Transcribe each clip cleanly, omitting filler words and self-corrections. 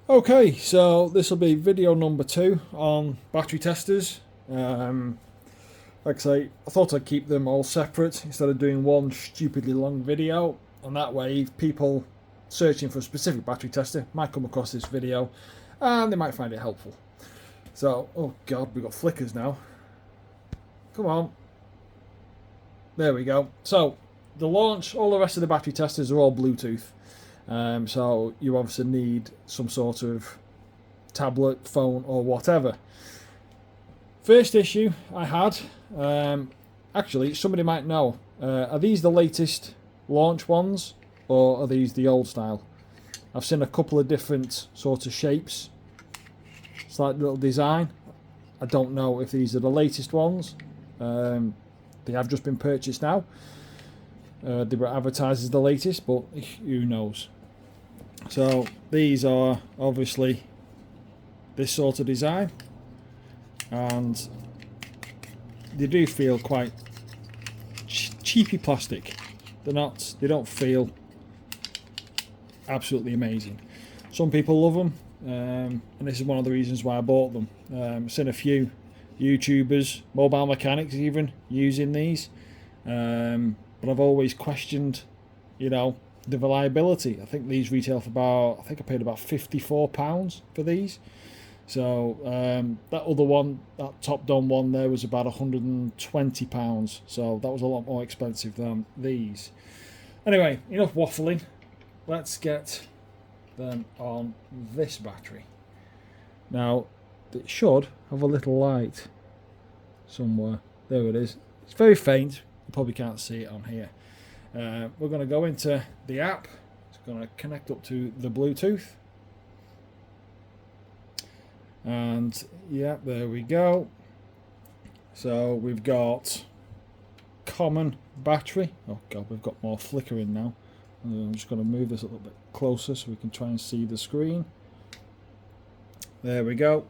Okay, so this will be video number 2 on battery testers. Like I say, I thought I'd keep them all separate instead of doing one stupidly long video, and that way people searching for a specific battery tester might come across this video and they might find it helpful. So, oh god, we've got flickers now. Come on. There we go. So, the Launch, all the rest of the battery testers are all Bluetooth. So you obviously need some sort of tablet, phone or whatever. First issue I had, actually somebody might know, are these the latest Launch ones or are these the old style? I've seen a couple of different sort of shapes, slight little design. I don't know if these are the latest ones. They have just been purchased now. They were advertised as the latest, but who knows. So these are obviously this sort of design, and they do feel quite cheapy plastic. They don't feel absolutely amazing. Some people love them, and this is one of the reasons why I bought them. I've seen a few YouTubers, mobile mechanics even, using these, but I've always questioned, the reliability. I think these retail for about, I think I paid about £54 for these. So that other one, that top dome one there, was about £120. So that was a lot more expensive than these. Anyway, enough waffling. Let's get them on this battery. Now, it should have a little light somewhere. There it is. It's very faint. You probably can't see it on here. We're going to go into the app. It's going to connect up to the Bluetooth. And yeah, there we go. So we've got common battery. Oh god, we've got more flickering now. I'm just going to move this a little bit closer so we can try and see the screen. There we go.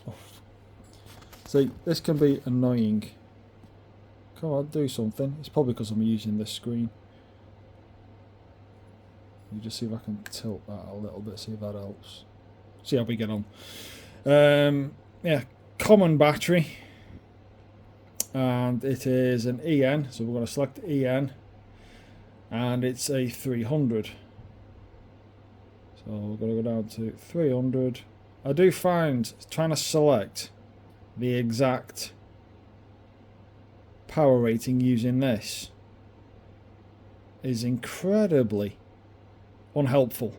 Oh. See, this can be annoying. Come on, do something. It's probably because I'm using this screen. You just see if I can tilt that a little bit, see if that helps. See how we get on. Yeah, common battery. And it is an EN, so we're going to select EN. And it's a 300. So we're going to go down to 300. I do find trying to select the exact power rating using this is incredibly unhelpful.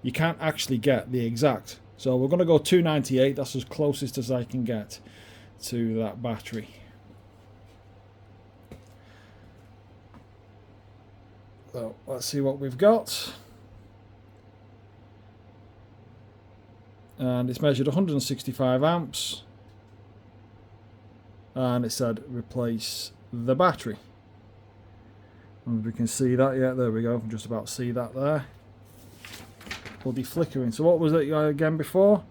You can't actually get the exact. So we're going to go 298. That's as closest as I can get to that battery. So let's see what we've got. And it's measured 165 amps. And it said replace the battery. And we can see that, yeah, there we go. Just about see that there. Bloody flickering. So what was it again before?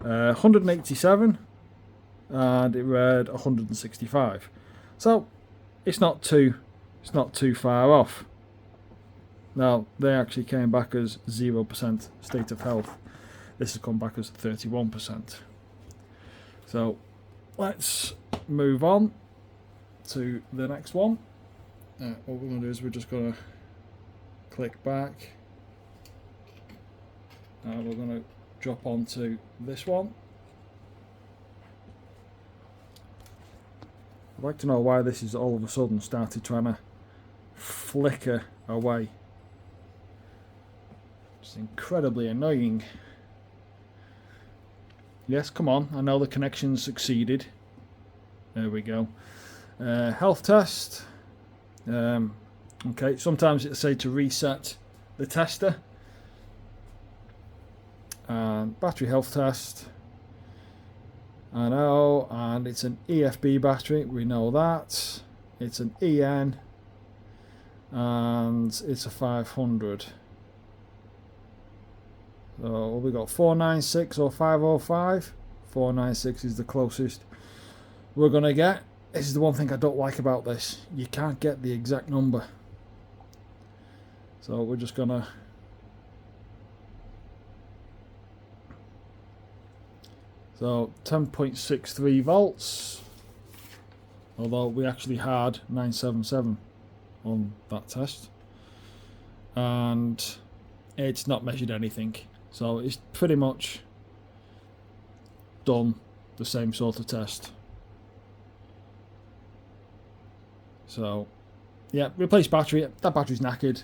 187, and it read 165. So it's not too far off. Now they actually came back as 0% state of health. This has come back as 31%. So let's move on to the next one. What we're going to do is we're just going to click back, and we're going to drop onto this one. I'd like to know why this is all of a sudden started trying to flicker away. It's incredibly annoying. Yes, come on, I know the connection succeeded. There we go. Health test. Okay, sometimes it'll say to reset the tester. And battery health test. I know, and it's an EFB battery, we know that. It's an EN, and it's a 500. So we got 496 or 505. 496 is the closest we're going to get. This is the one thing I don't like about this. You can't get the exact number. So we're just going to So 10.63 volts, although we actually had 977 on that test, and it's not measured anything, so it's pretty much done the same sort of test. So yeah, replace battery. That battery's knackered,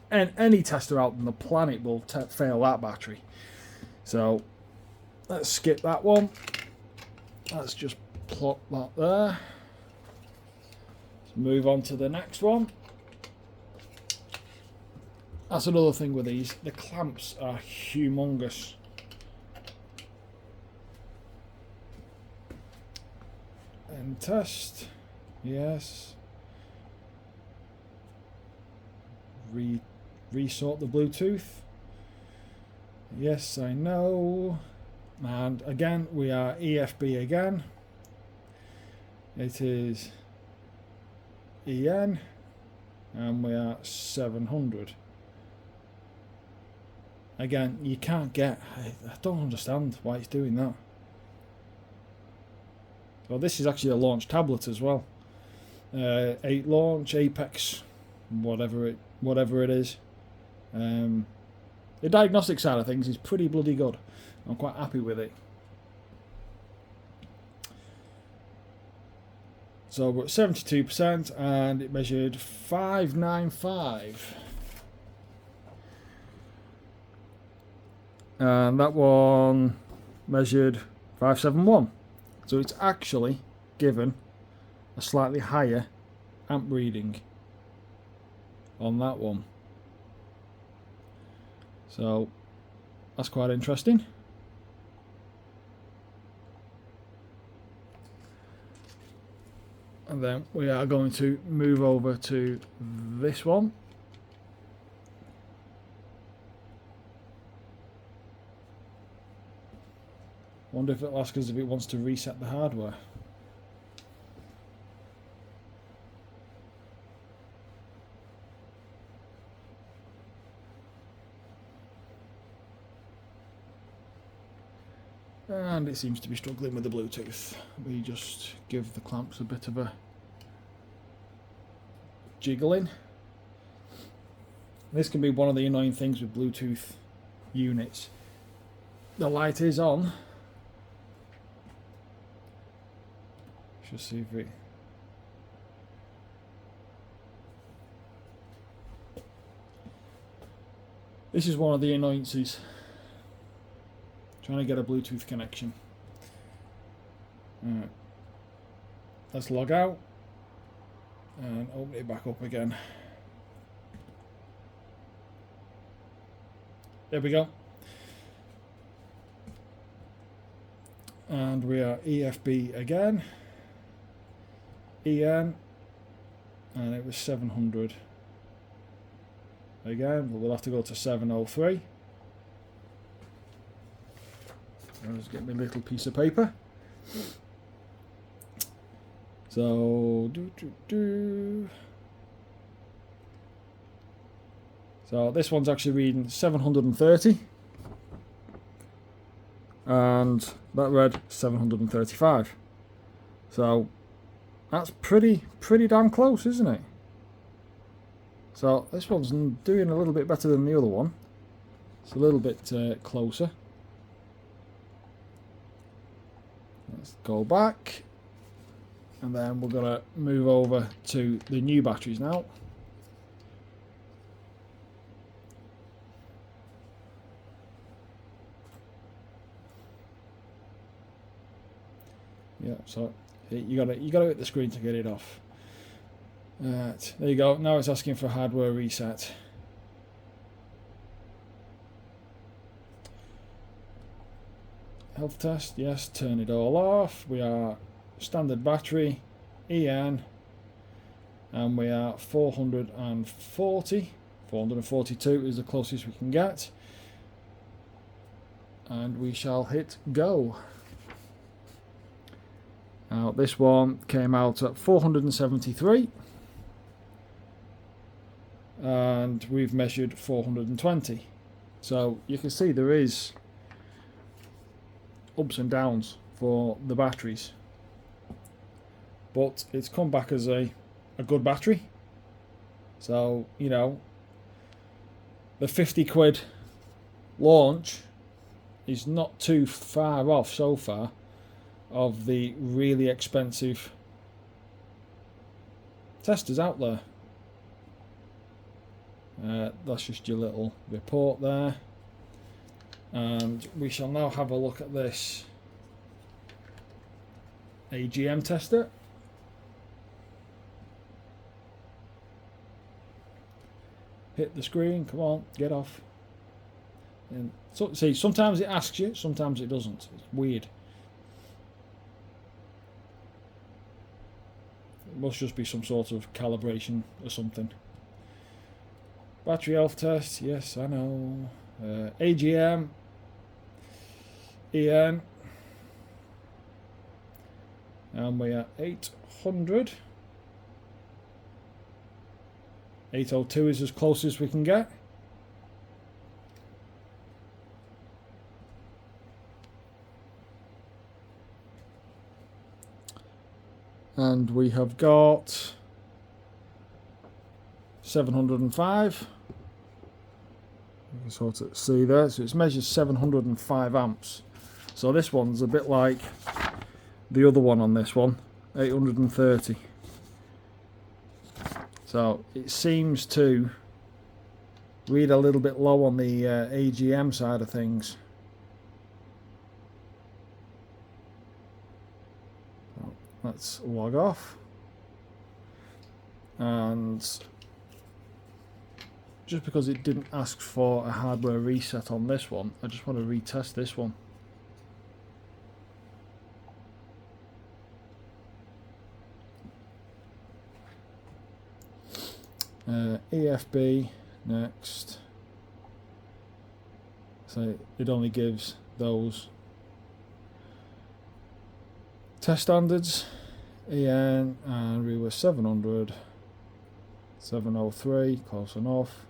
and any tester out on the planet will fail that battery. So let's skip that one. Let's just plop that there. Let's move on to the next one. That's another thing with these. The clamps are humongous. And test. Yes. Resort the Bluetooth. Yes, I know. And again, we are EFB again. It is EN, and we are 700. Again, you can't get. I don't understand why it's doing that. So this is actually a Launch tablet as well. 8 Launch Apex, whatever it is. The diagnostic side of things is pretty bloody good. I'm quite happy with it. So we're at 72%, and it measured 595. And that one measured 571. So it's actually given a slightly higher amp reading on that one. So that's quite interesting. And then we are going to move over to this one. Wonder if it'll ask us if it wants to reset the hardware. And it seems to be struggling with the Bluetooth. We just give the clamps a bit of a jiggling. This can be one of the annoying things with Bluetooth units. The light is on. Just see if it... This is one of the annoyances. Trying to get a Bluetooth connection. Alright. Let's log out and open it back up again. There we go. And we are EFB again. EN, and it was 700 again, but we'll have to go to 703. I'll just get my little piece of paper. So so this one's actually reading 730, and that read 735. So that's pretty damn close, isn't it? So this one's doing a little bit better than the other one. It's a little bit closer. Let's go back, and then we're gonna move over to the new batteries now. Yeah, so you gotta hit the screen to get it off. Right, there you go. Now it's asking for hardware reset. Health test, yes, turn it all off. We are standard battery, EN, and we are 440. 442 is the closest we can get. And we shall hit go. Now this one came out at 473. And we've measured 420. So you can see there is ups and downs for the batteries, but it's come back as a good battery. So, you know, the 50 quid Launch is not too far off so far of the really expensive testers out there. That's just your little report there, and we shall now have a look at this AGM tester. Hit the screen, come on, get off. And so, see, sometimes it asks you, sometimes it doesn't. It's weird. It must just be some sort of calibration or something. Battery health test, yes, I know. AGM, EN, and we are 800. 802 is as close as we can get. And we have got 705. You can sort of see there, so it's measured 705 amps. So this one's a bit like the other one on this one, 830. So it seems to read a little bit low on the AGM side of things. So let's log off. And just because it didn't ask for a hardware reset on this one, I just want to retest this one. EFB next. So it only gives those test standards. EN, and we were 700, 703, close enough.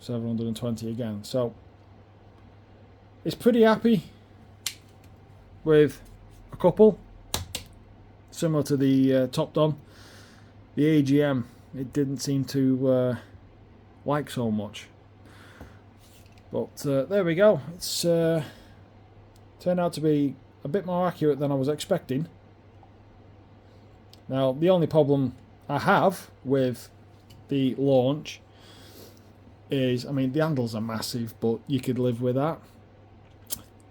$720 again. So it's pretty happy with a couple, similar to the Top Don. The AGM, it didn't seem to like so much. But there we go. It's turned out to be a bit more accurate than I was expecting. Now, the only problem I have with the Launch is, I mean, the handles are massive, but you could live with that.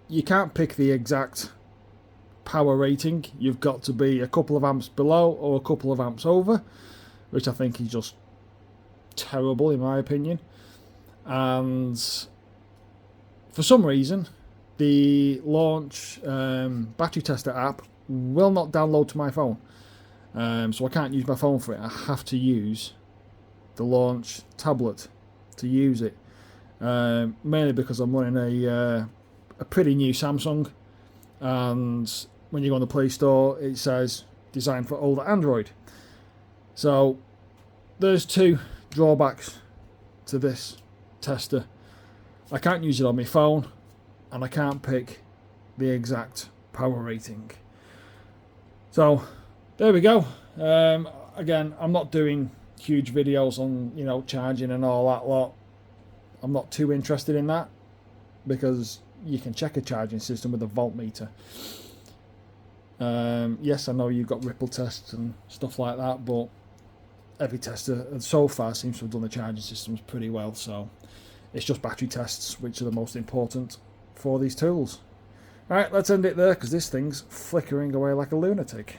You can't pick the exact power rating. You've got to be a couple of amps below or a couple of amps over, which I think is just terrible in my opinion. And for some reason the Launch battery tester app will not download to my phone, so I can't use my phone for it. I have to use the Launch tablet to use it, mainly because I'm running a pretty new Samsung, and when you go on the Play Store it says designed for older Android. So there's two drawbacks to this tester. I can't use it on my phone, and I can't pick the exact power rating. So there we go. Again, I'm not doing huge videos on, you know, charging and all that lot. I'm not too interested in that, because you can check a charging system with a voltmeter. Yes, I know you've got ripple tests and stuff like that, but every tester so far seems to have done the charging systems pretty well. So it's just battery tests which are the most important for these tools. Alright, let's end it there, because this thing's flickering away like a lunatic.